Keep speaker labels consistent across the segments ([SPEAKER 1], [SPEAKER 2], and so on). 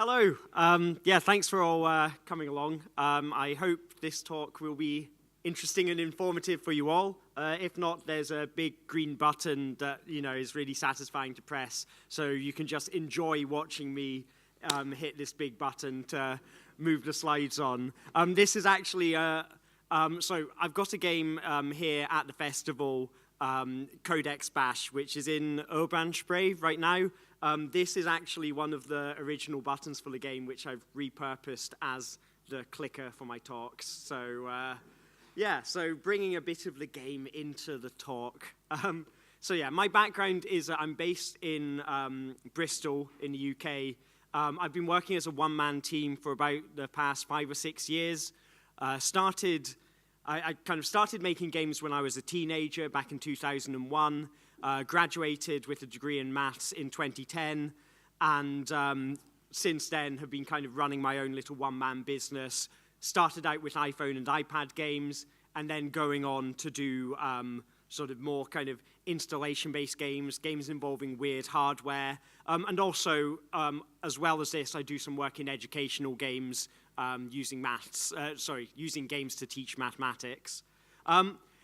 [SPEAKER 1] Hello. Thanks for all coming along. I hope this talk will be interesting and informative for you all. If not, there's a big green button that is really satisfying to press, so you can just enjoy watching me hit this big button to move the slides on. This is actually so I've got a game here at the festival, Codex Bash, which is in Obernspree right now. This is actually one of the original buttons for the game, which I've repurposed as the clicker for my talks. So, so bringing a bit of the game into the talk. My background is I'm based in Bristol in the UK. I've been working as a one-man team for about the past 5 or 6 years. I kind of started making games when I was a teenager back in 2001. Graduated with a degree in maths in 2010, and since then have been kind of running my own little one-man business. Started out with iPhone and iPad games, and then going on to do sort of more kind of installation-based games involving weird hardware, and also, as well as this, I do some work in educational games using games to teach mathematics.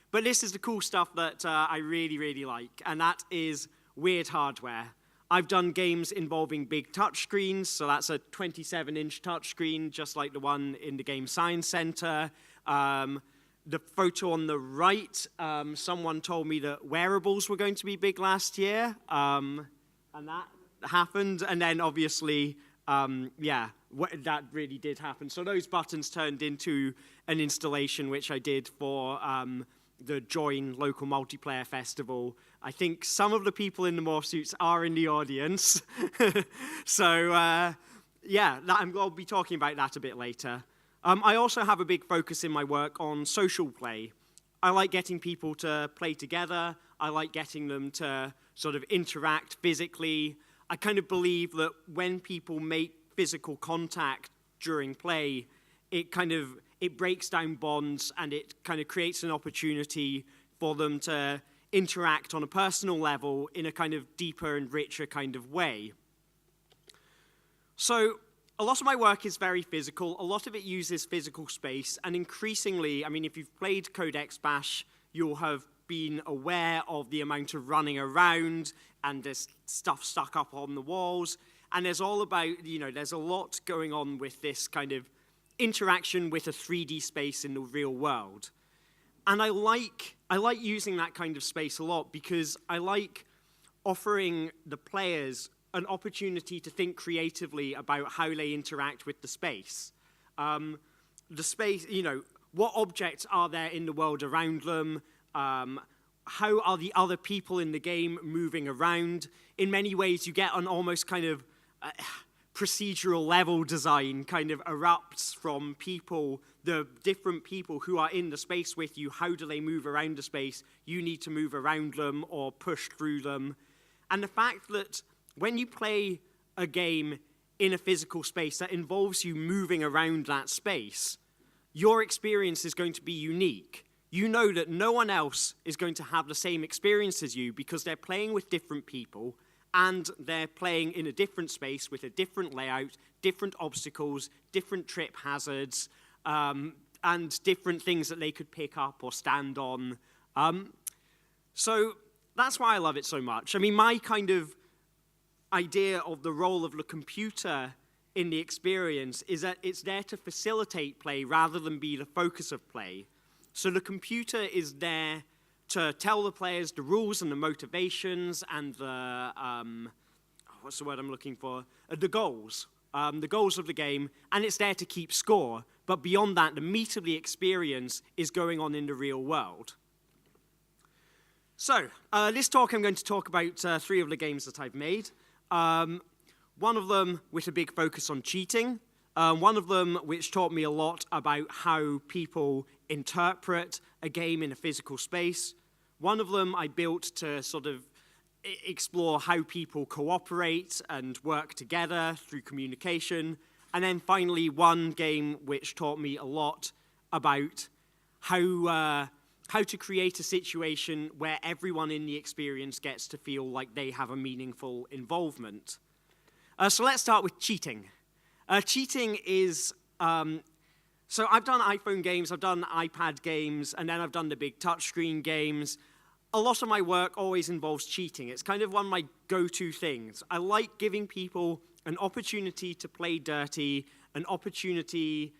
[SPEAKER 1] But this is the cool stuff that I really, really like, and that is weird hardware. I've done games involving big touchscreens, so that's a 27-inch touchscreen, just like the one in the Game Science Center. The photo on the right, someone told me that wearables were going to be big last year, and that happened. And then, obviously, that really did happen. So those buttons turned into an installation, which I did for the Join Local Multiplayer Festival. I think some of the people in the morph suits are in the audience. So, I'll be talking about that a bit later. I also have a big focus in my work on social play. I like getting people to play together. I like getting them to sort of interact physically. I kind of believe that when people make physical contact during play, it breaks down bonds, and it kind of creates an opportunity for them to interact on a personal level in a kind of deeper and richer kind of way. So a lot of my work is very physical. A lot of it uses physical space, and increasingly, I mean, if you've played Codex Bash, you'll have been aware of the amount of running around, and there's stuff stuck up on the walls, and there's all about, there's a lot going on with this kind of interaction with a 3D space in the real world. And I like using that kind of space a lot, because I like offering the players an opportunity to think creatively about how they interact with the space. The space, what objects are there in the world around them? How are the other people in the game moving around? In many ways, you get an almost kind of procedural level design kind of erupts from people, the different people who are in the space with you. How do they move around the space? You need to move around them or push through them. And the fact that when you play a game in a physical space that involves you moving around that space, your experience is going to be unique. You know that no one else is going to have the same experience as you, because they're playing with different people, and they're playing in a different space with a different layout, different obstacles, different trip hazards, and different things that they could pick up or stand on. So that's why I love it so much. I mean, my kind of idea of the role of the computer in the experience is that it's there to facilitate play rather than be the focus of play. So the computer is there to tell the players the rules and the motivations and the, what's the word I'm looking for? The goals of the game, and it's there to keep score. But beyond that, the meat of the experience is going on in the real world. So, this talk I'm going to talk about 3 of the games that I've made. One of them with a big focus on cheating. One of them which taught me a lot about how people interpret a game in a physical space. One of them I built to sort of explore how people cooperate and work together through communication. And then finally, one game which taught me a lot about how to create a situation where everyone in the experience gets to feel like they have a meaningful involvement. So let's start with cheating. Cheating is, so I've done iPhone games, I've done iPad games, and then I've done the big touchscreen games. A lot of my work always involves cheating. It's kind of one of my go-to things. I like giving people an opportunity to play dirty, an opportunity,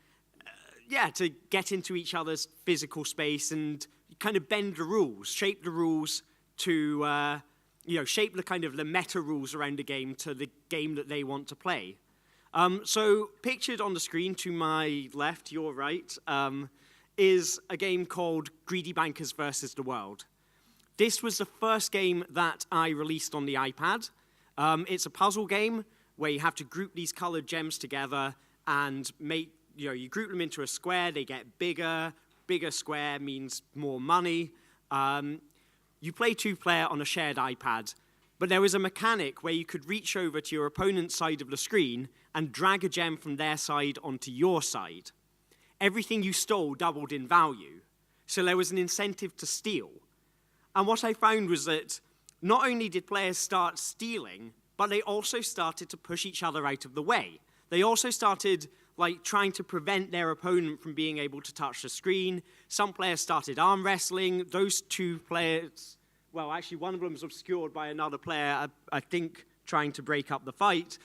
[SPEAKER 1] to get into each other's physical space and kind of bend the rules, shape the rules to, shape the kind of the meta rules around the game to the game that they want to play. So pictured on the screen to my left, your right, is a game called Greedy Bankers versus the World. This was the first game that I released on the iPad. It's a puzzle game where you have to group these colored gems together and you group them into a square, they get bigger. Bigger square means more money. You play two-player on a shared iPad, but there was a mechanic where you could reach over to your opponent's side of the screen and drag a gem from their side onto your side. Everything you stole doubled in value, so there was an incentive to steal. And what I found was that not only did players start stealing, but they also started to push each other out of the way. They also started trying to prevent their opponent from being able to touch the screen. Some players started arm wrestling. Those two players, well, actually one of them was obscured by another player, I think, trying to break up the fight.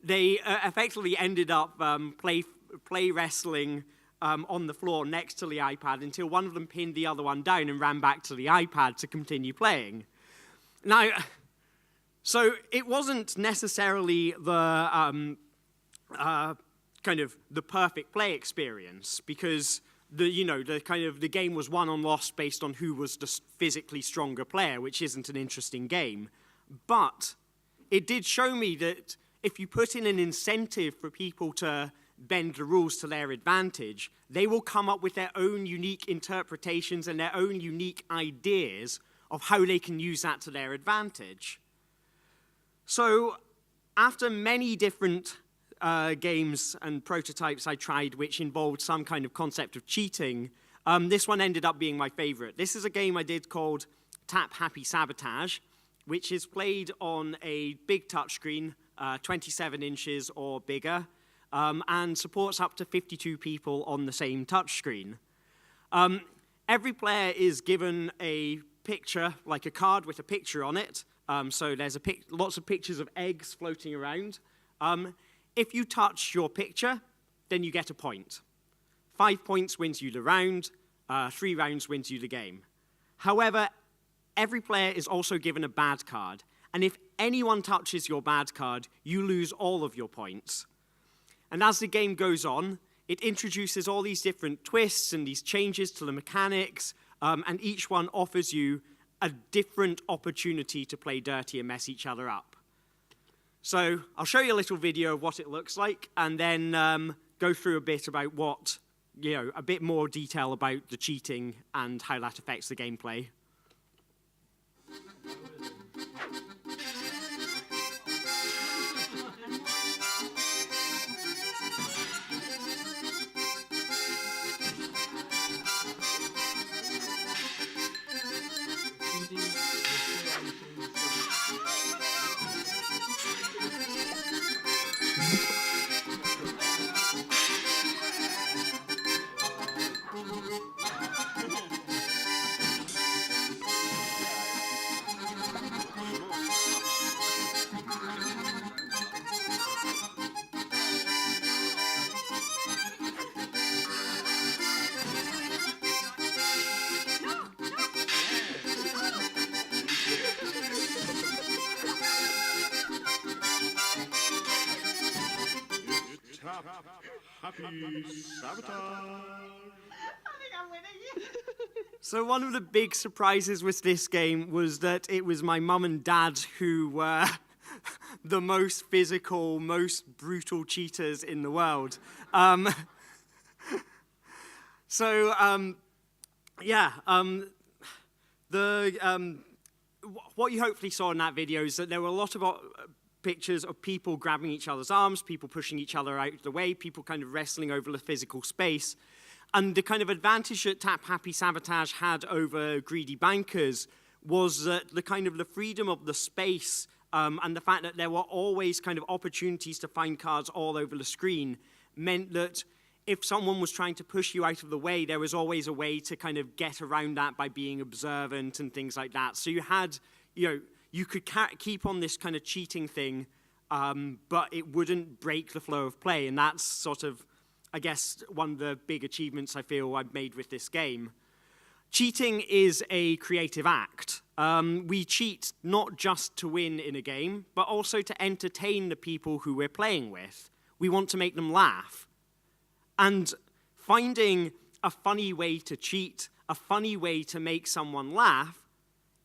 [SPEAKER 1] They effectively ended up play wrestling on the floor next to the iPad until one of them pinned the other one down and ran back to the iPad to continue playing. Now, so it wasn't necessarily the kind of the perfect play experience because the game was won and lost based on who was the physically stronger player, which isn't an interesting game. But it did show me that if you put in an incentive for people to bend the rules to their advantage, they will come up with their own unique interpretations and their own unique ideas of how they can use that to their advantage. So after many different games and prototypes I tried which involved some kind of concept of cheating, this one ended up being my favorite. This is a game I did called Tap Happy Sabotage, which is played on a big touchscreen, 27 inches or bigger, and supports up to 52 people on the same touchscreen. Every player is given a picture, like a card with a picture on it. So there's lots of pictures of eggs floating around. If you touch your picture, then you get a point. 5 points wins you the round. 3 rounds wins you the game. However, every player is also given a bad card. And if anyone touches your bad card, you lose all of your points. And as the game goes on, it introduces all these different twists and these changes to the mechanics, and each one offers you a different opportunity to play dirty and mess each other up. So I'll show you a little video of what it looks like, and then go through a bit about a bit more detail about the cheating and how that affects the gameplay. Happy Sabotage! So one of the big surprises with this game was that it was my mum and dad who were the most physical, most brutal cheaters in the world. What you hopefully saw in that video is that there were a lot of pictures of people grabbing each other's arms, people pushing each other out of the way, people kind of wrestling over the physical space. And the kind of advantage that Tap Happy Sabotage had over Greedy Bankers was that the freedom of the space and the fact that there were always kind of opportunities to find cards all over the screen meant that if someone was trying to push you out of the way, there was always a way to kind of get around that by being observant and things like that. So you had, you could keep on this kind of cheating thing, but it wouldn't break the flow of play. And that's sort of, I guess, one of the big achievements I feel I've made with this game. Cheating is a creative act. We cheat not just to win in a game, but also to entertain the people who we're playing with. We want to make them laugh. And finding a funny way to cheat, a funny way to make someone laugh,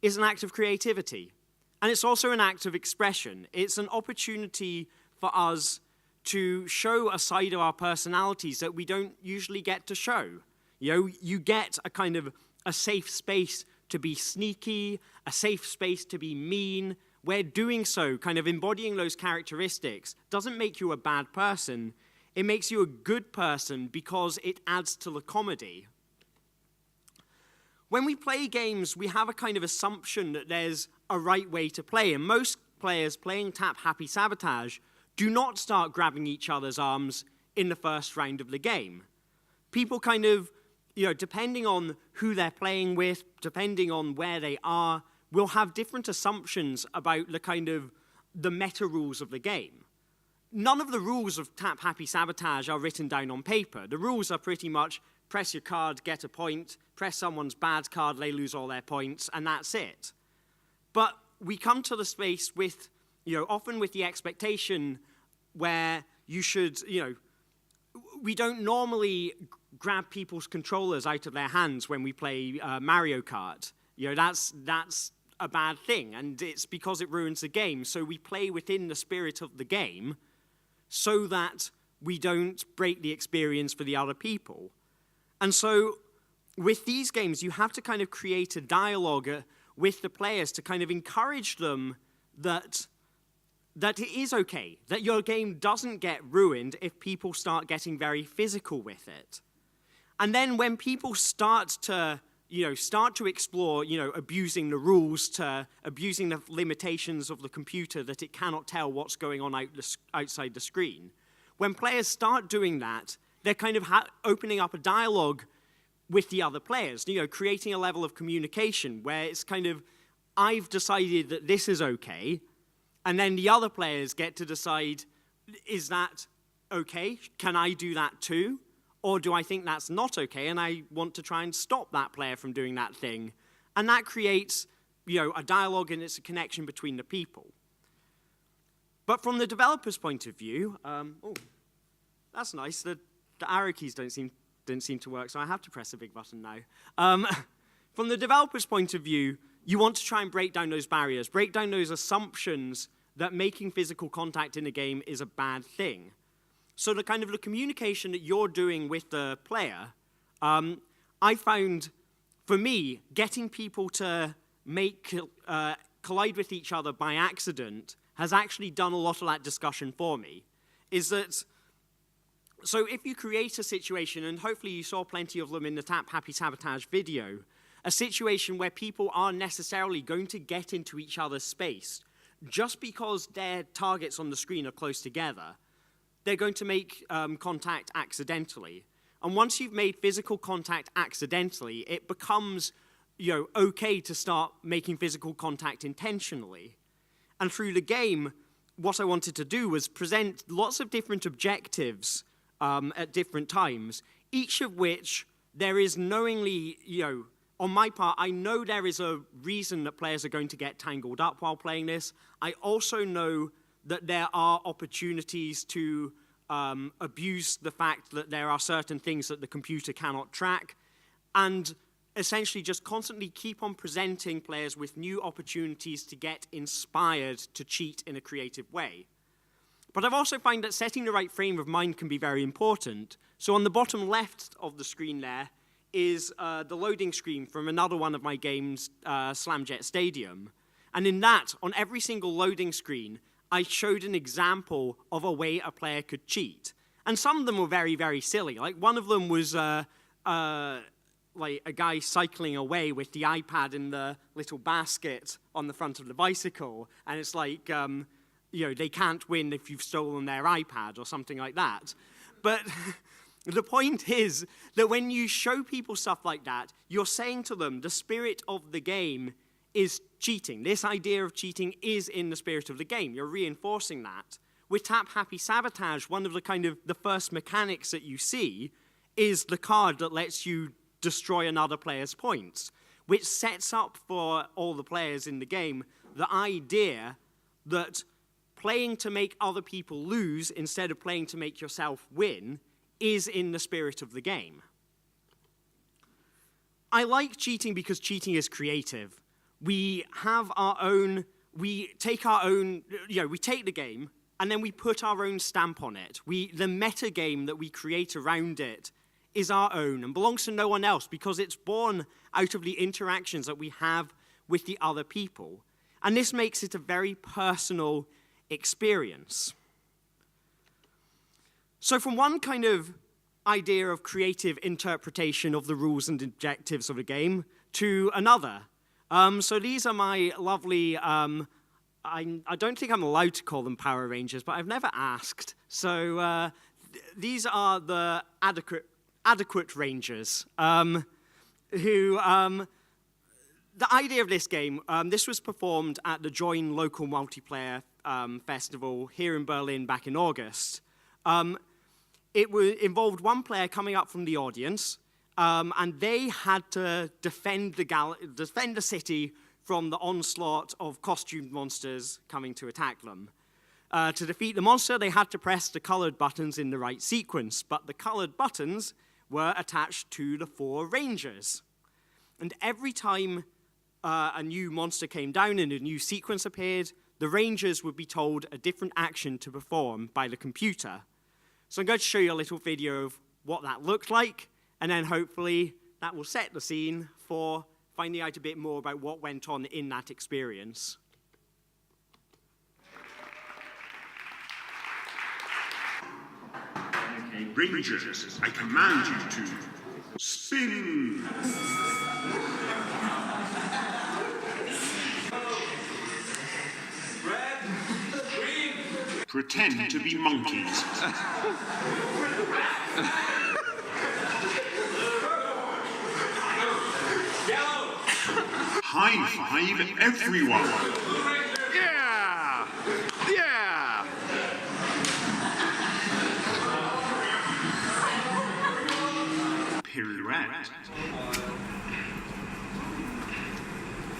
[SPEAKER 1] is an act of creativity. And it's also an act of expression. It's an opportunity for us to show a side of our personalities that we don't usually get to show. You get a kind of a safe space to be sneaky, a safe space to be mean, where doing so, kind of embodying those characteristics, doesn't make you a bad person. It makes you a good person because it adds to the comedy. When we play games, we have a kind of assumption that there's a right way to play, and most players playing Tap Happy Sabotage do not start grabbing each other's arms in the first round of the game. People kind of, depending on who they're playing with, depending on where they are, will have different assumptions about the kind of the meta rules of the game. None of the rules of Tap Happy Sabotage are written down on paper. The rules are pretty much press your card, get a point, press someone's bad card, they lose all their points, and that's it. But we come to the space with, often with the expectation where you should, we don't normally grab people's controllers out of their hands when we play Mario Kart. That's a bad thing, and it's because it ruins the game. So we play within the spirit of the game so that we don't break the experience for the other people. And so with these games, you have to kind of create a dialogue with the players to kind of encourage them that it is okay, that your game doesn't get ruined if people start getting very physical with it. And then when people start to explore, abusing the rules, to abusing the limitations of the computer that it cannot tell what's going on outside the screen, when players start doing that, they're kind of opening up a dialogue with the other players, creating a level of communication where it's kind of, I've decided that this is okay, and then the other players get to decide, is that okay? Can I do that too? Or do I think that's not okay, and I want to try and stop that player from doing that thing? And that creates, a dialogue, and it's a connection between the people. But from the developer's point of view, that's nice. The arrow keys didn't seem to work, so I have to press a big button now. From the developer's point of view, you want to try and break down those barriers, break down those assumptions that making physical contact in a game is a bad thing. So the kind of the communication that you're doing with the player, I found, for me, getting people to collide with each other by accident has actually done a lot of that discussion for me. So if you create a situation, and hopefully you saw plenty of them in the Tap Happy Sabotage video, a situation where people aren't necessarily going to get into each other's space just because their targets on the screen are close together, they're going to make contact accidentally. And once you've made physical contact accidentally, it becomes okay to start making physical contact intentionally. And through the game, what I wanted to do was present lots of different objectives at different times, each of which there is knowingly, on my part, I know there is a reason that players are going to get tangled up while playing this. I also know that there are opportunities to abuse the fact that there are certain things that the computer cannot track, and essentially just constantly keep on presenting players with new opportunities to get inspired to cheat in a creative way. But I've also found that setting the right frame of mind can be very important. So on the bottom left of the screen there is the loading screen from another one of my games, Slamjet Stadium. And in that, on every single loading screen, I showed an example of a way a player could cheat. And some of them were very, very silly. Like one of them was like a guy cycling away with the iPad in the little basket on the front of the bicycle, and it's like, they can't win if you've stolen their iPad or something like that. But the point is that when you show people stuff like that, you're saying to them the spirit of the game is cheating. This idea of cheating is in the spirit of the game. You're reinforcing that. With Tap Happy Sabotage, one of the first mechanics that you see is the card that lets you destroy another player's points, which sets up for all the players in the game the idea that playing to make other people lose instead of playing to make yourself win is in the spirit of the game. I like cheating because cheating is creative. We take the game, and then we put our own stamp on it. The meta game that we create around it is our own and belongs to no one else because it's born out of the interactions that we have with the other people. And this makes it a very personal experience. So from one kind of idea of creative interpretation of the rules and objectives of a game to another. So these are my lovely, I don't think I'm allowed to call them Power Rangers, but I've never asked. So these are the adequate Rangers, the idea of this game, this was performed at the Join Local Multiplayer Festival here in Berlin back in August. It involved one player coming up from the audience, and they had to defend the city from the onslaught of costumed monsters coming to attack them. To defeat the monster, they had to press the colored buttons in the right sequence, but the colored buttons were attached to the 4 Rangers. And every time a new monster came down and a new sequence appeared, the Rangers would be told a different action to perform by the computer. So I'm going to show you a little video of what that looked like, and then hopefully that will set the scene for finding out a bit more about what went on in that experience.
[SPEAKER 2] Rangers, I command you to spin. Red, green. Pretend to be monkeys. Yellow. High five everyone. Yeah! Yeah! Pirouette.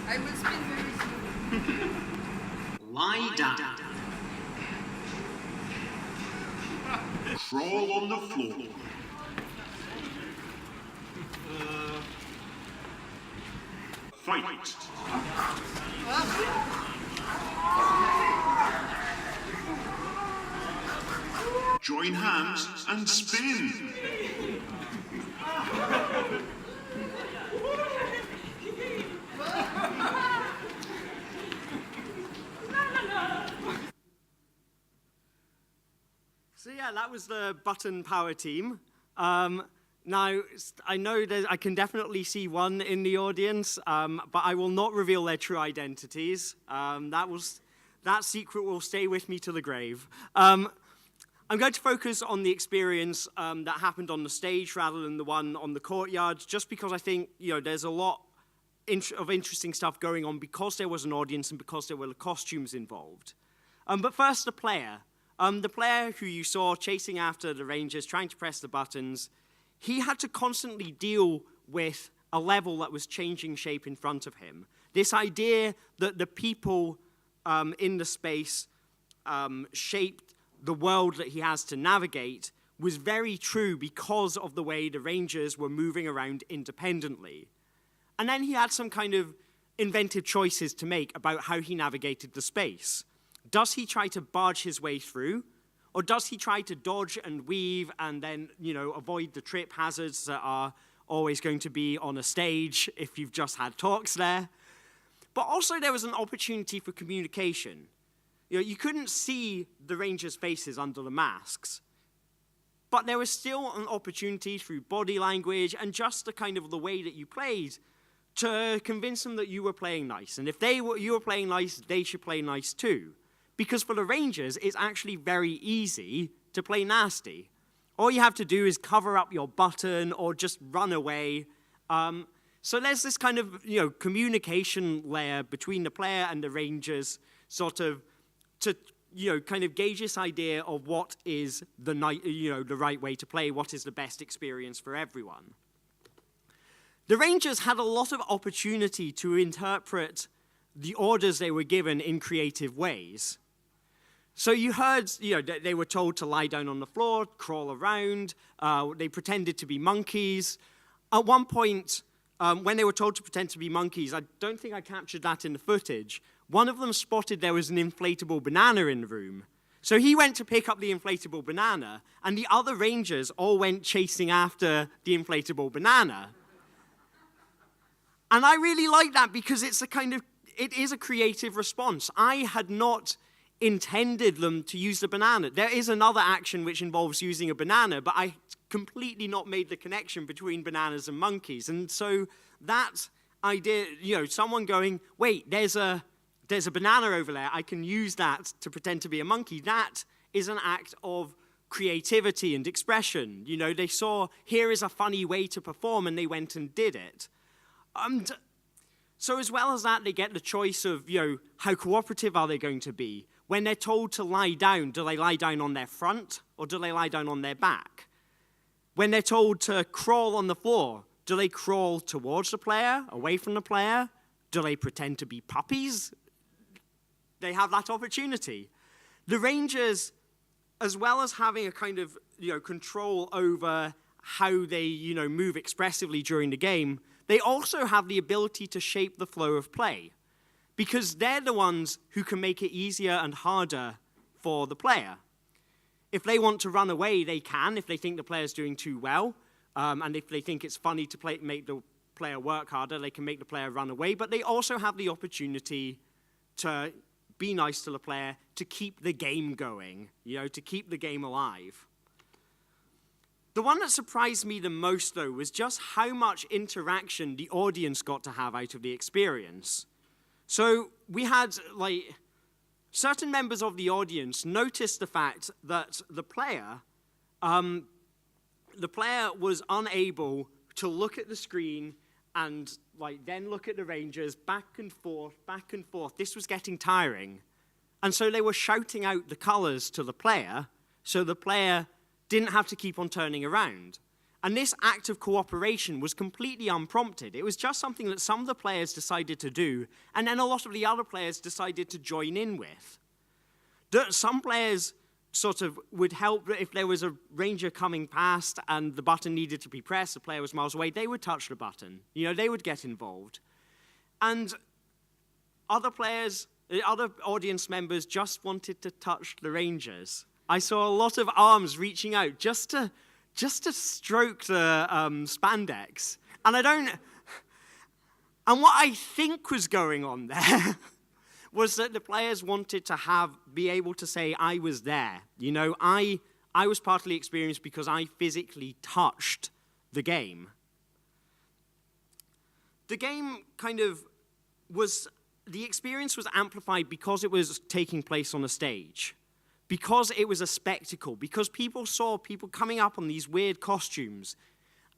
[SPEAKER 3] I will spin very soon.
[SPEAKER 1] Lie down.
[SPEAKER 2] Crawl on the floor. Fight. Join hands and spin.
[SPEAKER 1] So yeah, that was the button power team. Now, I know that I can definitely see one in the audience, but I will not reveal their true identities. That secret will stay with me to the grave. I'm going to focus on the experience that happened on the stage rather than the one on the courtyard, just because I think there's a lot of interesting stuff going on because there was an audience and because there were costumes involved. But first, the player. The player who you saw chasing after the Rangers, trying to press the buttons, he had to constantly deal with a level that was changing shape in front of him. This idea that the people in the space shaped the world that he has to navigate was very true because of the way the Rangers were moving around independently. And then he had some kind of inventive choices to make about how he navigated the space. Does he try to barge his way through? Or does he try to dodge and weave and then, avoid the trip hazards that are always going to be on a stage if you've just had talks there? But also there was an opportunity for communication. You couldn't see the Rangers' faces under the masks. but there was still an opportunity through body language and just the kind of the way that you played to convince them that you were playing nice. And if you were playing nice, they should play nice too. Because for the Rangers, it's actually very easy to play nasty. All you have to do is cover up your button or just run away. So there's this kind of communication layer between the player and the Rangers, sort of to kind of gauge this idea of what is the right way to play, what is the best experience for everyone. The Rangers had a lot of opportunity to interpret the orders they were given in creative ways. So you heard, they were told to lie down on the floor, crawl around. They pretended to be monkeys. At one point, when they were told to pretend to be monkeys, I don't think I captured that in the footage, one of them spotted there was an inflatable banana in the room. So he went to pick up the inflatable banana, and the other Rangers all went chasing after the inflatable banana. And I really like that because it is a creative response. I had not intended them to use the banana. There is another action which involves using a banana, but I completely not made the connection between bananas and monkeys. And so that idea, someone going, wait, there's a banana over there, I can use that to pretend to be a monkey, that is an act of creativity and expression. They saw, here is a funny way to perform, and they went and did it. So as well as that, they get the choice of, how cooperative are they going to be? When they're told to lie down, do they lie down on their front or do they lie down on their back? When they're told to crawl on the floor, do they crawl towards the player, away from the player? Do they pretend to be puppies? They have that opportunity. The Rangers, as well as having a kind of, control over how they, move expressively during the game, they also have the ability to shape the flow of play, because they're the ones who can make it easier and harder for the player. If they want to run away, they can, if they think the player's doing too well, and if they think it's funny to make the player work harder, they can make the player run away, but they also have the opportunity to be nice to the player, to keep the game going, to keep the game alive. The one that surprised me the most, though, was just how much interaction the audience got to have out of the experience. So we had, certain members of the audience noticed the fact that the player was unable to look at the screen and, then look at the Rangers, back and forth, back and forth. This was getting tiring. And so they were shouting out the colors to the player, so the player didn't have to keep on turning around. And this act of cooperation was completely unprompted. It was just something that some of the players decided to do, and then a lot of the other players decided to join in with. Some players sort of would help if there was a Ranger coming past and the button needed to be pressed, the player was miles away, they would touch the button. They would get involved. And other players, other audience members just wanted to touch the Rangers. I saw a lot of arms reaching out just to stroke the spandex. And what I think was going on there was that the players wanted to be able to say, I was there. I was part of the experience because I physically touched the game. The game the experience was amplified because it was taking place on a stage. Because it was a spectacle, because people saw people coming up on these weird costumes,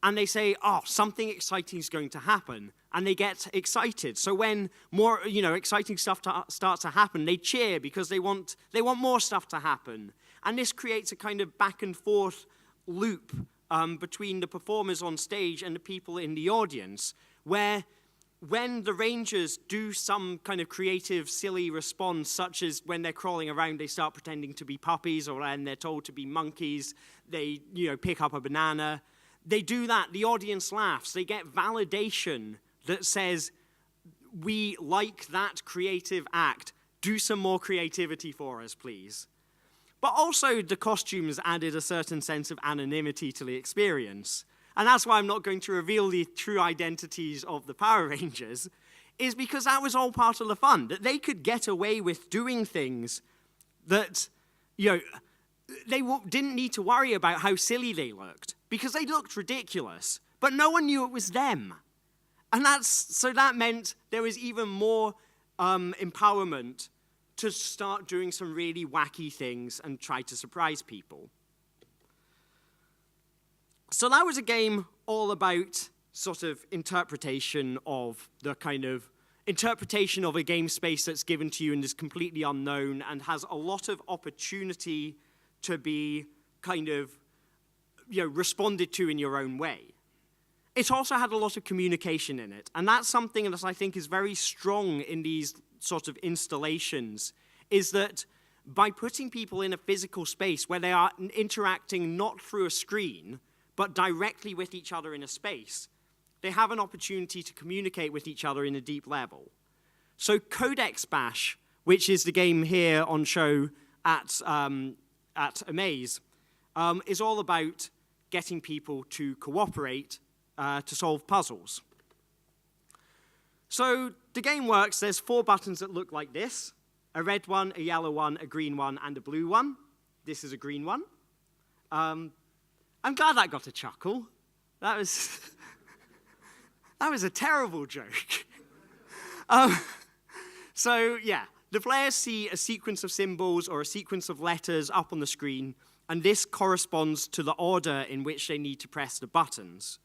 [SPEAKER 1] and they say, oh, something exciting is going to happen, and they get excited. So when more, exciting stuff starts to happen, they cheer because they want more stuff to happen. And this creates a kind of back and forth loop between the performers on stage and the people in the audience, where when the Rangers do some kind of creative, silly response, such as when they're crawling around, they start pretending to be puppies, or when they're told to be monkeys, they, pick up a banana. They do that, the audience laughs. They get validation that says, we like that creative act. Do some more creativity for us, please. But also, the costumes added a certain sense of anonymity to the experience. And that's why I'm not going to reveal the true identities of the Power Rangers, is because that was all part of the fun, that they could get away with doing things that, they didn't need to worry about how silly they looked, because they looked ridiculous, but no one knew it was them. And so that meant there was even more empowerment to start doing some really wacky things and try to surprise people. So that was a game all about sort of interpretation of the kind of interpretation of a game space that's given to you and is completely unknown and has a lot of opportunity to be kind of, responded to in your own way. It also had a lot of communication in it, and that's something that I think is very strong in these sort of installations, is that by putting people in a physical space where they are interacting not through a screen, but directly with each other in a space, they have an opportunity to communicate with each other in a deep level. So Codex Bash, which is the game here on show at Amaze, is all about getting people to cooperate to solve puzzles. So the game works. There's 4 buttons that look like this: a red one, a yellow one, a green one, and a blue one. This is a green one. I'm glad that got a chuckle. That was a terrible joke. So yeah, the players see a sequence of symbols or a sequence of letters up on the screen, and this corresponds to the order in which they need to press the buttons.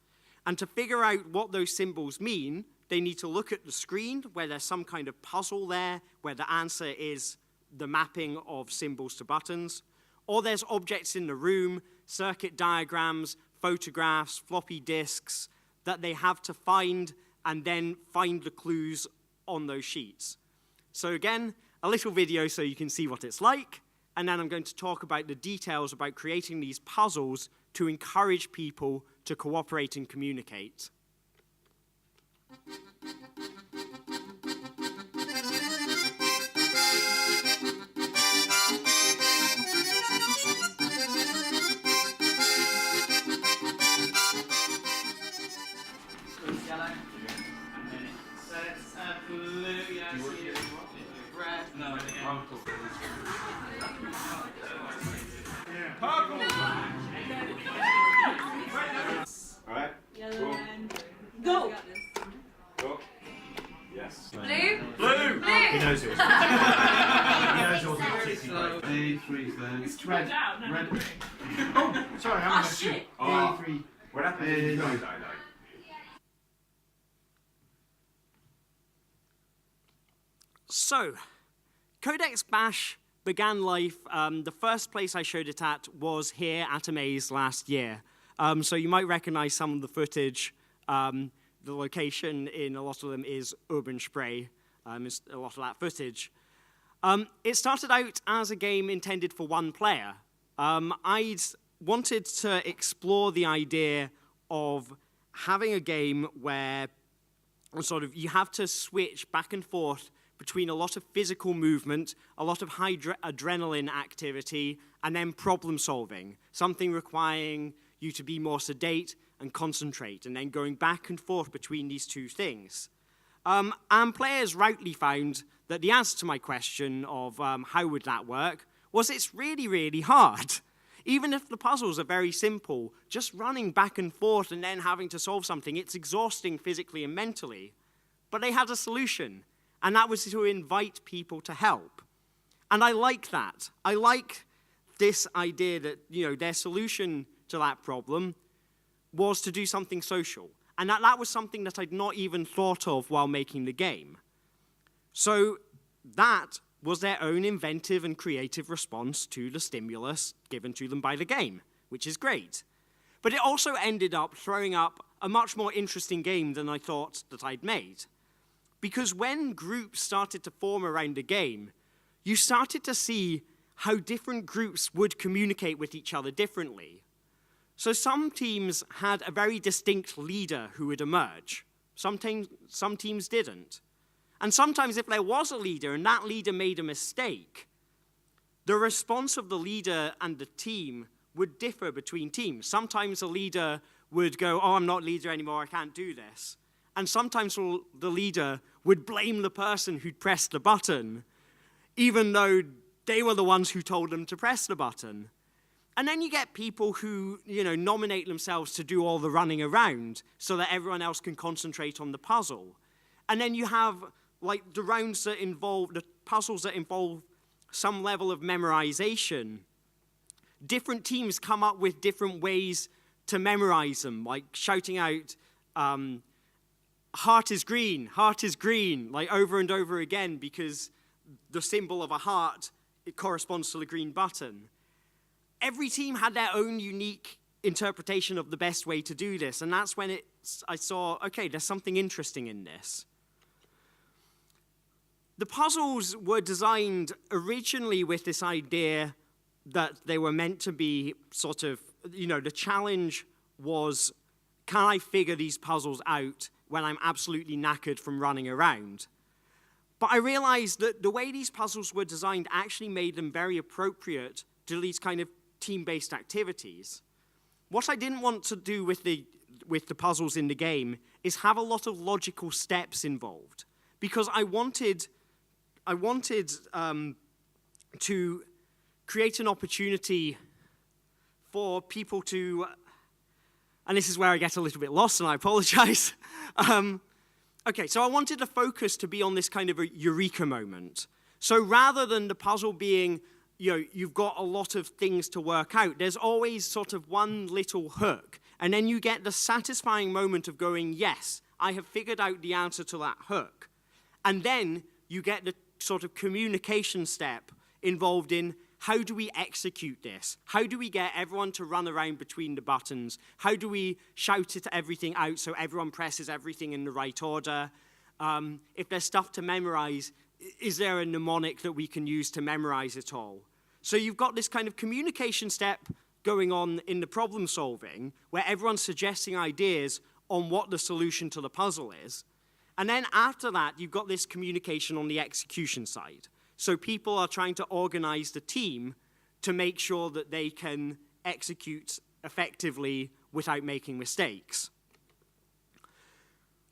[SPEAKER 1] And to figure out what those symbols mean, they need to look at the screen where there's some kind of puzzle there, where the answer is the mapping of symbols to buttons, or there's objects in the room, circuit diagrams, photographs, floppy disks, that they have to find and then find the clues on those sheets. So again, a little video so you can see what it's like, and then I'm going to talk about the details about creating these puzzles to encourage people to cooperate and communicate.
[SPEAKER 2] Alright?
[SPEAKER 3] Yellow
[SPEAKER 2] Go.
[SPEAKER 3] and
[SPEAKER 4] Go!
[SPEAKER 2] Go. Yes.
[SPEAKER 3] blue.
[SPEAKER 2] Blue!
[SPEAKER 5] He knows yours. He knows yours is particularly great.
[SPEAKER 6] A3's there.
[SPEAKER 4] It's
[SPEAKER 6] Red.
[SPEAKER 4] down.
[SPEAKER 6] Red. Oh, sorry, I'm
[SPEAKER 4] Ah,
[SPEAKER 6] gonna shoot.
[SPEAKER 4] shit.
[SPEAKER 2] Oh.
[SPEAKER 6] A3.
[SPEAKER 2] What happened if you die?
[SPEAKER 1] So, Codex Bash began life. The first place I showed it at was here at Amaze last year. So you might recognize some of the footage. The location in a lot of them is Urban Spray. Is a lot of that footage. It started out as a game intended for one player. I'd wanted to explore the idea of having a game where sort of you have to switch back and forth between a lot of physical movement, a lot of high adrenaline activity, and then problem solving, something requiring you to be more sedate and concentrate, and then going back and forth between these two things. And players rightly found that the answer to my question of how would that work was it's really, really hard. Even if the puzzles are very simple, just running back and forth and then having to solve something, it's exhausting physically and mentally. But they had a solution, and that was to invite people to help. And I like that. I like this idea that, their solution to that problem was to do something social. And that was something that I'd not even thought of while making the game. So that was their own inventive and creative response to the stimulus given to them by the game, which is great. But it also ended up throwing up a much more interesting game than I thought that I'd made. Because when groups started to form around a game, you started to see how different groups would communicate with each other differently. So some teams had a very distinct leader who would emerge. Some teams didn't. And sometimes if there was a leader and that leader made a mistake, the response of the leader and the team would differ between teams. Sometimes the leader would go, "Oh, I'm not leader anymore, I can't do this." And sometimes the leader would blame the person who'd pressed the button, even though they were the ones who told them to press the button. And then you get people who, nominate themselves to do all the running around so that everyone else can concentrate on the puzzle. And then you have, like, the puzzles that involve some level of memorization. Different teams come up with different ways to memorize them, like shouting out, heart is green, like over and over again, because the symbol of a heart, it corresponds to the green button. Every team had their own unique interpretation of the best way to do this, and that's when I saw, okay, there's something interesting in this. The puzzles were designed originally with this idea that they were meant to be sort of, the challenge was, can I figure these puzzles out when I'm absolutely knackered from running around? But I realized that the way these puzzles were designed actually made them very appropriate to these kind of team-based activities. What I didn't want to do with the puzzles in the game is have a lot of logical steps involved, because I wanted to create an opportunity for people to, and this is where I get a little bit lost, and I apologize. Okay, so I wanted the focus to be on this kind of a eureka moment. So rather than the puzzle being, you've got a lot of things to work out, there's always sort of one little hook, and then you get the satisfying moment of going, yes, I have figured out the answer to that hook. And then you get the sort of communication step involved in, how do we execute this? How do we get everyone to run around between the buttons? How do we shout everything out so everyone presses everything in the right order? If there's stuff to memorize, is there a mnemonic that we can use to memorize it all? So you've got this kind of communication step going on in the problem solving, where everyone's suggesting ideas on what the solution to the puzzle is. And then after that, you've got this communication on the execution side. So people are trying to organize the team to make sure that they can execute effectively without making mistakes.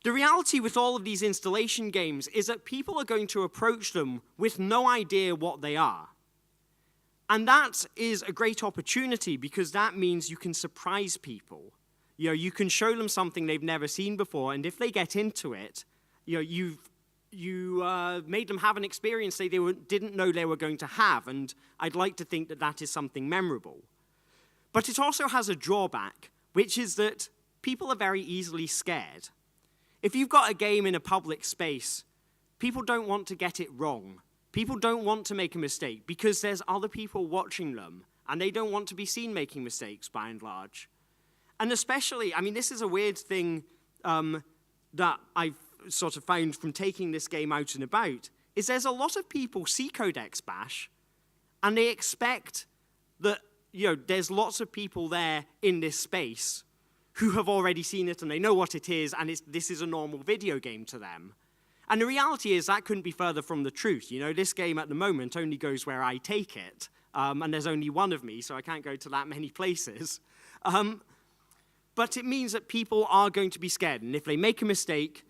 [SPEAKER 1] The reality with all of these installation games is that people are going to approach them with no idea what they are. And that is a great opportunity, because that means you can surprise people. You can show them something they've never seen before, and if they get into it, you made them have an experience they didn't know they were going to have, and I'd like to think that that is something memorable. But it also has a drawback, which is that people are very easily scared. If you've got a game in a public space, people don't want to get it wrong. People don't want to make a mistake because there's other people watching them, and they don't want to be seen making mistakes, by and large. And especially, this is a weird thing that I've sort of found from taking this game out and about, is there's a lot of people see Codex Bash, and they expect that, there's lots of people there in this space who have already seen it, and they know what it is, and this is a normal video game to them. And the reality is that couldn't be further from the truth. This game at the moment only goes where I take it, and there's only one of me, so I can't go to that many places. But it means that people are going to be scared, and if they make a mistake,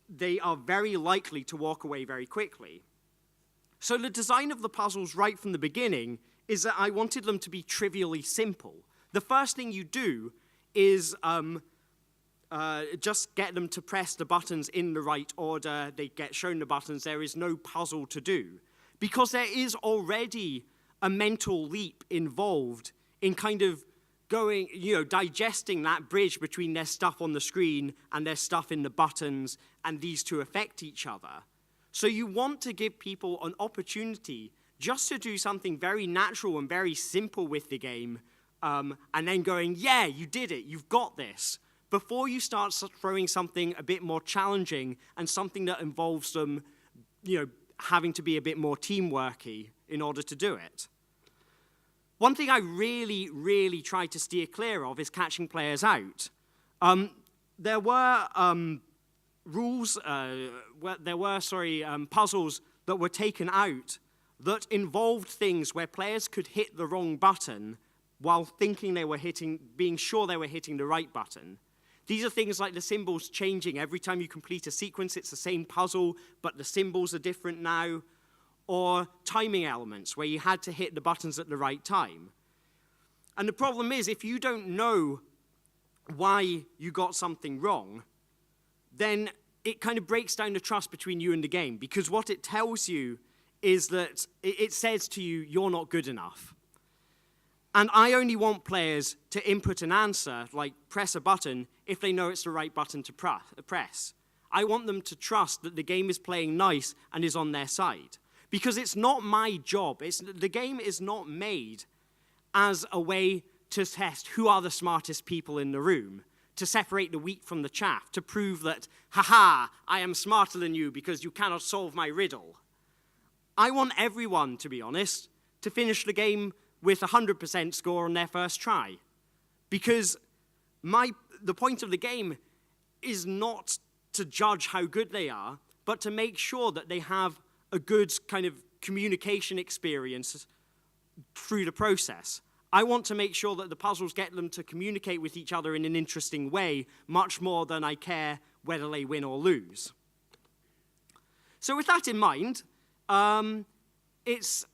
[SPEAKER 1] they are very likely to walk away very quickly. So the design of the puzzles right from the beginning is that I wanted them to be trivially simple. The first thing you do is just get them to press the buttons in the right order. They get shown the buttons. There is no puzzle to do, because there is already a mental leap involved in kind of going, digesting that bridge between their stuff on the screen and their stuff in the buttons, and these two affect each other. So you want to give people an opportunity just to do something very natural and very simple with the game, and then going, yeah, you did it, you've got this, before you start throwing something a bit more challenging and something that involves them, having to be a bit more teamworky in order to do it. One thing I really, really tried to steer clear of is catching players out. There were puzzles that were taken out that involved things where players could hit the wrong button while being sure they were hitting the right button. These are things like the symbols changing. Every time you complete a sequence, it's the same puzzle, but the symbols are different now. Or timing elements, where you had to hit the buttons at the right time. And the problem is, if you don't know why you got something wrong, then it kind of breaks down the trust between you and the game, because what it tells you is that it says to you, you're not good enough. And I only want players to input an answer, like press a button, if they know it's the right button to press. I want them to trust that the game is playing nice and is on their side. Because it's not my job. The game is not made as a way to test who are the smartest people in the room, to separate the wheat from the chaff, to prove that, haha, I am smarter than you because you cannot solve my riddle. I want everyone, to be honest, to finish the game with a 100% score on their first try. Because the point of the game is not to judge how good they are, but to make sure that they have a good kind of communication experience through the process. I want to make sure that the puzzles get them to communicate with each other in an interesting way, much more than I care whether they win or lose. So with that in mind, it's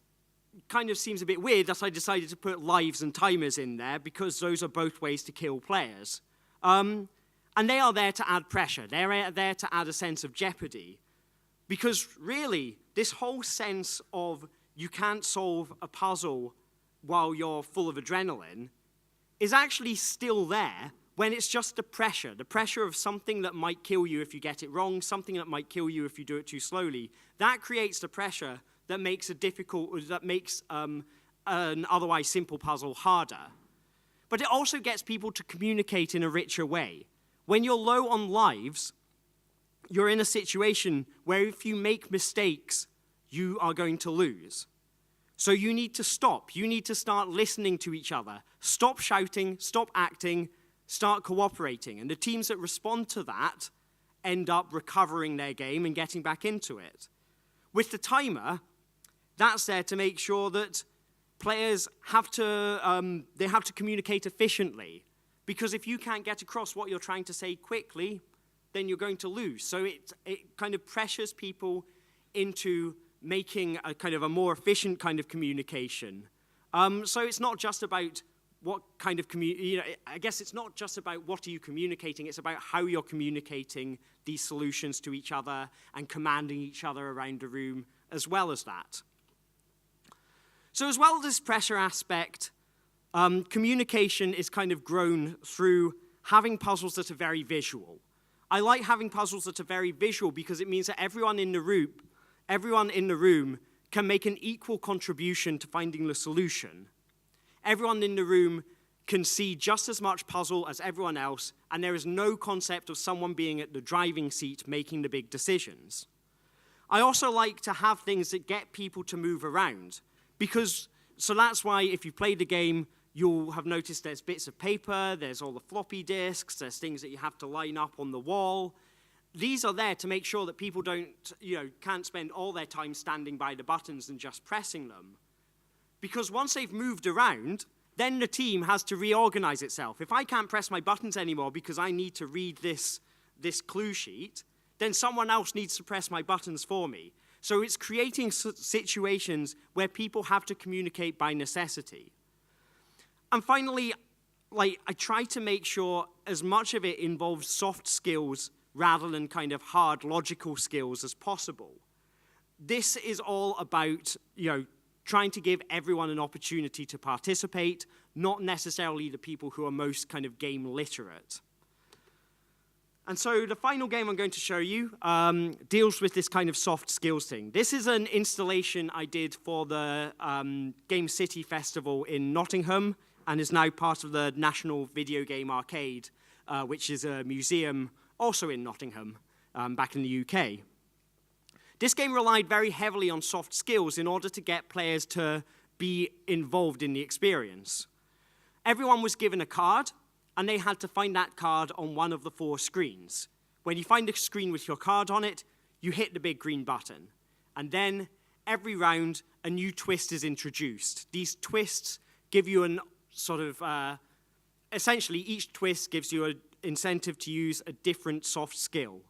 [SPEAKER 1] kind of seems a bit weird that I decided to put lives and timers in there, because those are both ways to kill players. And they are there to add pressure. They're there to add a sense of jeopardy. Because really, this whole sense of you can't solve a puzzle while you're full of adrenaline is actually still there when it's just the pressure of something that might kill you if you get it wrong, something that might kill you if you do it too slowly. That creates the pressure that makes an otherwise simple puzzle harder. But it also gets people to communicate in a richer way. When you're low on lives, you're in a situation where if you make mistakes, you are going to lose. So you need to stop. You need to start listening to each other. Stop shouting, stop acting, start cooperating. And the teams that respond to that end up recovering their game and getting back into it. With the timer, that's there to make sure that players have to communicate efficiently. Because if you can't get across what you're trying to say quickly, then you're going to lose. So it kind of pressures people into making a kind of a more efficient kind of communication. So it's not just about what kind of I guess it's not just about what are you communicating, it's about how you're communicating these solutions to each other and commanding each other around the room as well as that. So as well as this pressure aspect, communication is kind of grown through having puzzles that are very visual. I like having puzzles that are very visual because it means that everyone in the room can make an equal contribution to finding the solution. Everyone in the room can see just as much puzzle as everyone else, and there is no concept of someone being at the driving seat making the big decisions. I also like to have things that get people to move around, so that's why if you play the game, you'll have noticed there's bits of paper, there's all the floppy disks, there's things that you have to line up on the wall. These are there to make sure that people can't spend all their time standing by the buttons and just pressing them. Because once they've moved around, then the team has to reorganize itself. If I can't press my buttons anymore because I need to read this clue sheet, then someone else needs to press my buttons for me. So it's creating situations where people have to communicate by necessity. And finally, I try to make sure as much of it involves soft skills rather than kind of hard logical skills as possible. This is all about, trying to give everyone an opportunity to participate, not necessarily the people who are most kind of game literate. And so the final game I'm going to show you deals with this kind of soft skills thing. This is an installation I did for the Game City Festival in Nottingham and is now part of the National Videogame Arcade, which is a museum also in Nottingham, back in the UK. This game relied very heavily on soft skills in order to get players to be involved in the experience. Everyone was given a card, and they had to find that card on one of the 4 screens. When you find a screen with your card on it, you hit the big green button. And then, every round, a new twist is introduced. These twists give you an sort of... essentially, each twist gives you an incentive to use a different soft skill.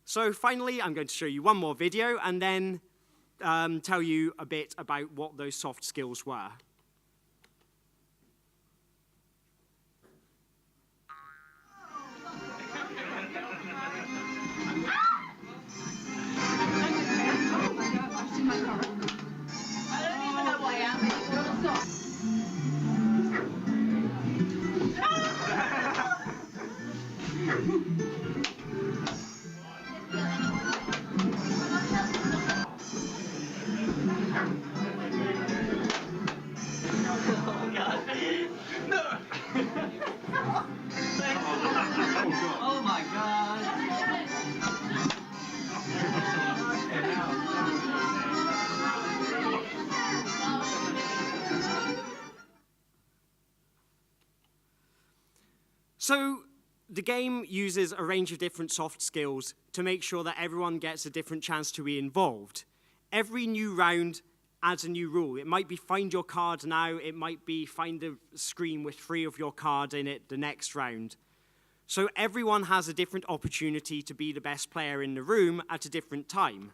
[SPEAKER 1] So finally, I'm going to show you one more video and then tell you a bit about what those soft skills were. So the game uses a range of different soft skills to make sure that everyone gets a different chance to be involved. Every new round adds a new rule. It might be find your card now. It might be find a screen with 3 of your cards in it the next round. So everyone has a different opportunity to be the best player in the room at a different time.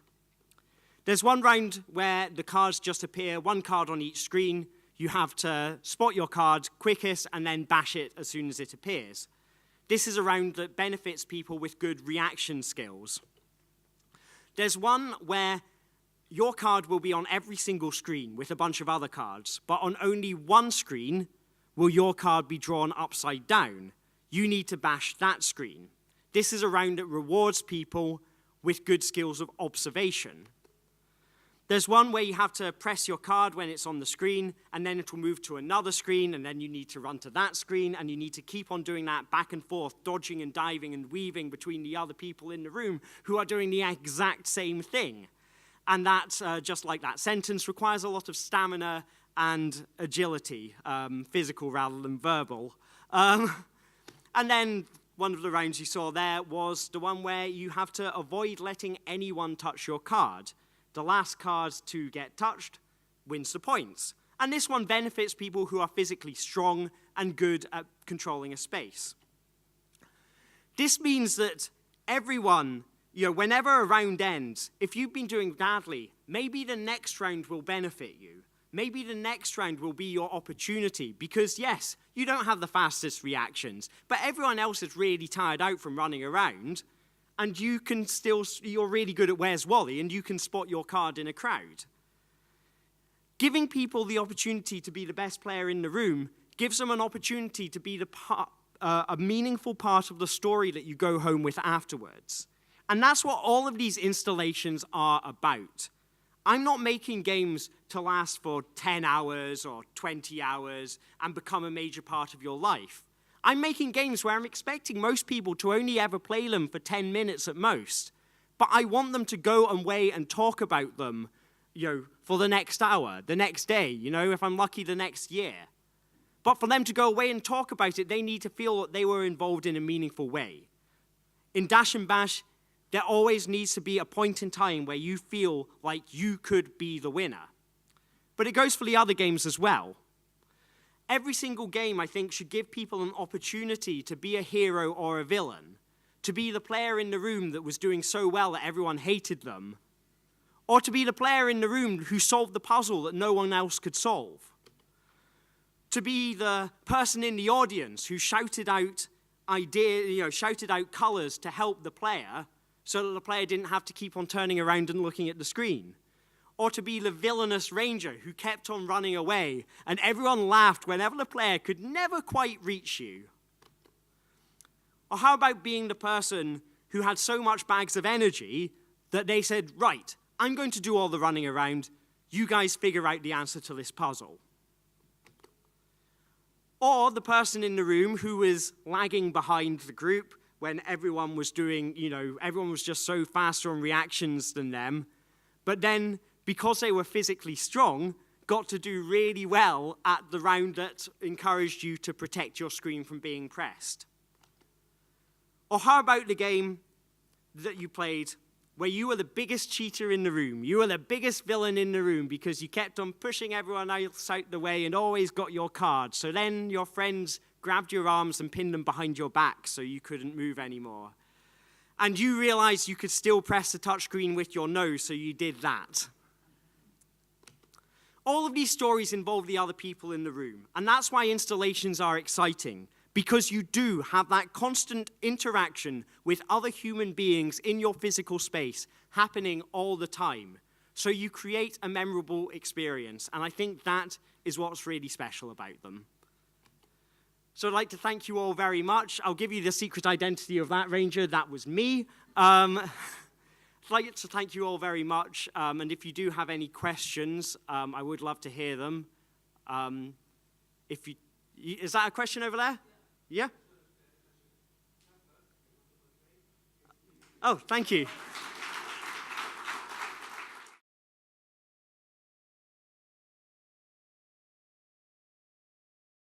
[SPEAKER 1] There's one round where the cards just appear, 1 card on each screen. You have to spot your card quickest and then bash it as soon as it appears. This is a round that benefits people with good reaction skills. There's one where your card will be on every single screen with a bunch of other cards, but on only one screen will your card be drawn upside down. You need to bash that screen. This is a round that rewards people with good skills of observation. There's one where you have to press your card when it's on the screen, and then it will move to another screen, and then you need to run to that screen, and you need to keep on doing that back and forth, dodging and diving and weaving between the other people in the room who are doing the exact same thing. And that, just like that sentence, requires a lot of stamina and agility, physical rather than verbal. And then one of the rounds you saw there was the one where you have to avoid letting anyone touch your card. The last card to get touched wins the points. And this one benefits people who are physically strong and good at controlling a space. This means that everyone, whenever a round ends, if you've been doing badly, maybe the next round will benefit you. Maybe the next round will be your opportunity because, yes, you don't have the fastest reactions, but everyone else is really tired out from running around, and you're really good at Where's Wally, and you can spot your card in a crowd. Giving people the opportunity to be the best player in the room gives them an opportunity to be a meaningful part of the story that you go home with afterwards. And that's what all of these installations are about. I'm not making games to last for 10 hours or 20 hours and become a major part of your life. I'm making games where I'm expecting most people to only ever play them for 10 minutes at most. But I want them to go away and talk about them, for the next hour, the next day, if I'm lucky, the next year. But for them to go away and talk about it, they need to feel that they were involved in a meaningful way. In Dash and Bash, there always needs to be a point in time where you feel like you could be the winner. But it goes for the other games as well. Every single game, I think, should give people an opportunity to be a hero or a villain, to be the player in the room that was doing so well that everyone hated them, or to be the player in the room who solved the puzzle that no one else could solve, to be the person in the audience who shouted out colors to help the player, so that the player didn't have to keep on turning around and looking at the screen. Or to be the villainous ranger who kept on running away, and everyone laughed whenever the player could never quite reach you. Or how about being the person who had so much bags of energy that they said, right, I'm going to do all the running around, you guys figure out the answer to this puzzle. Or the person in the room who was lagging behind the group, when everyone was everyone was just so faster on reactions than them. But then, because they were physically strong, got to do really well at the round that encouraged you to protect your screen from being pressed. Or how about the game that you played where you were the biggest cheater in the room? You were the biggest villain in the room because you kept on pushing everyone else out the way and always got your card. So then your friends grabbed your arms and pinned them behind your back so you couldn't move anymore. And you realized you could still press the touchscreen with your nose, so you did that. All of these stories involve the other people in the room, and that's why installations are exciting, because you do have that constant interaction with other human beings in your physical space happening all the time. So you create a memorable experience, and I think that is what's really special about them. So I'd like to thank you all very much. I'll give you the secret identity of that ranger. That was me. I'd like to thank you all very much. And if you do have any questions, I would love to hear them. Is that a question over there? Yeah? Oh, thank you.